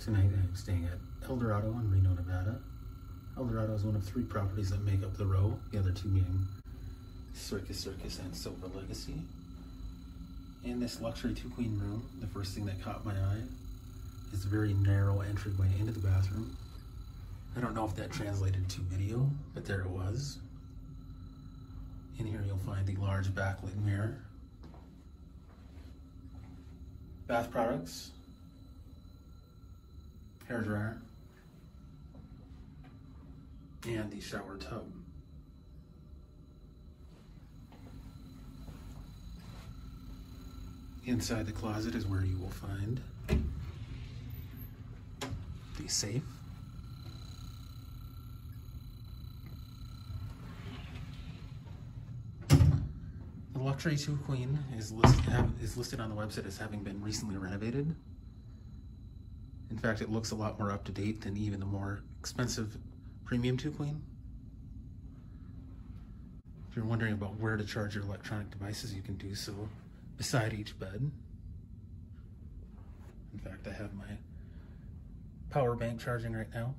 Tonight I'm staying at Eldorado in Reno, Nevada. Eldorado is one of 3 properties that make up the row, the other 2 being Circus Circus and Silver Legacy. In this luxury 2-queen room, the first thing that caught my eye is the very narrow entryway into the bathroom. I don't know if that translated to video, but there it was. In here you'll find the large backlit mirror, bath products, hair dryer, and the shower tub. Inside the closet is where you will find the safe, the luxury 2-queen is listed on the website as having been recently renovated. In fact, it looks a lot more up to date than even the more expensive premium 2-queen. If you're wondering about where to charge your electronic devices, you can do so beside each bed. In fact, I have my power bank charging right now.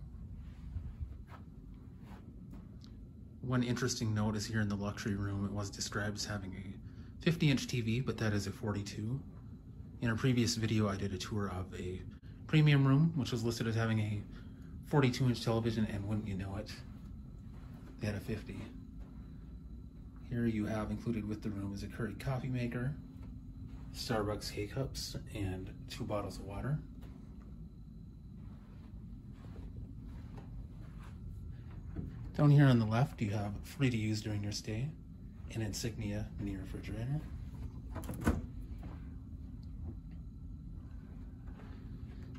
One interesting note is here in the luxury room, it was described as having a 50-inch TV, but that is a 42. In a previous video, I did a tour of a premium room, which was listed as having a 42-inch television, and wouldn't you know it, they had a 50. Here you have included with the room is a Keurig coffee maker, Starbucks K-Cups, and 2 bottles of water. Down here on the left, you have free to use during your stay, an Insignia mini refrigerator.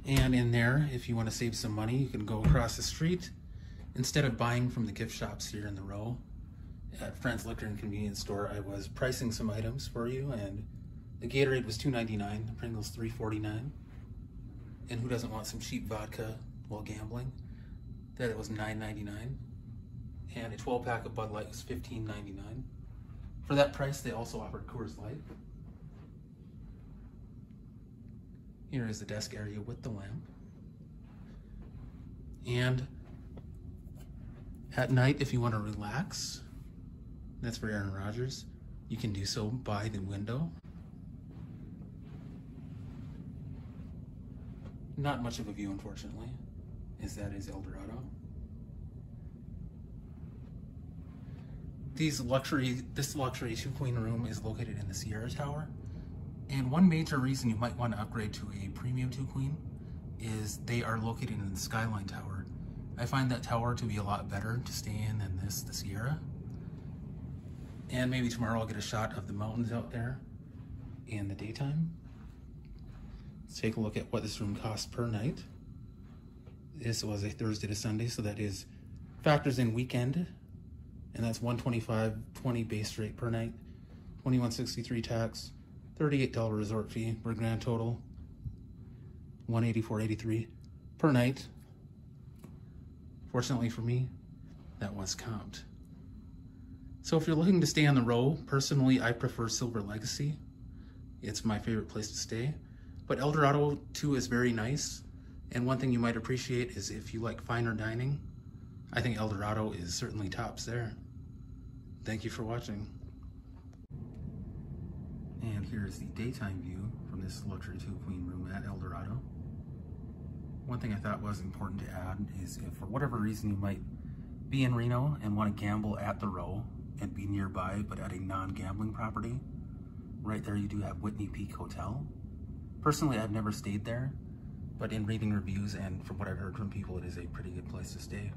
And in there, if you want to save some money, you can go across the street. Instead of buying from the gift shops here in the row, at Friend's Liquor and Convenience Store, I was pricing some items for you, and the Gatorade was $2.99, the Pringles $3.49, and who doesn't want some cheap vodka while gambling? That was $9.99, and a 12-pack of Bud Light was $15.99. For that price, they also offered Coors Light. Here is the desk area with the lamp. And at night, if you want to relax, that's for Aaron Rodgers, you can do so by the window. Not much of a view, unfortunately, as that is Eldorado. This luxury 2-queen room is located in the Sierra Tower. And one major reason you might want to upgrade to a premium 2-queen is they are located in the Skyline Tower. I find that tower to be a lot better to stay in than the Sierra. And maybe tomorrow I'll get a shot of the mountains out there in the daytime. Let's take a look at what this room costs per night. This was a Thursday to Sunday, so that is factors in weekend, and that's $125.20 base rate per night, $21.63 tax, $38 resort fee for a grand total, $184.83 per night. Fortunately for me, that was comped. So if you're looking to stay on the row, personally I prefer Silver Legacy. It's my favorite place to stay. But Eldorado too is very nice. And one thing you might appreciate is if you like finer dining, I think Eldorado is certainly tops there. Thank you for watching. And here's the daytime view from this luxury 2-queen room at Eldorado. One thing I thought was important to add is if for whatever reason you might be in Reno and want to gamble at the row and be nearby but at a non-gambling property, right there you do have Whitney Peak Hotel. Personally, I've never stayed there, but in reading reviews and from what I've heard from people, it is a pretty good place to stay.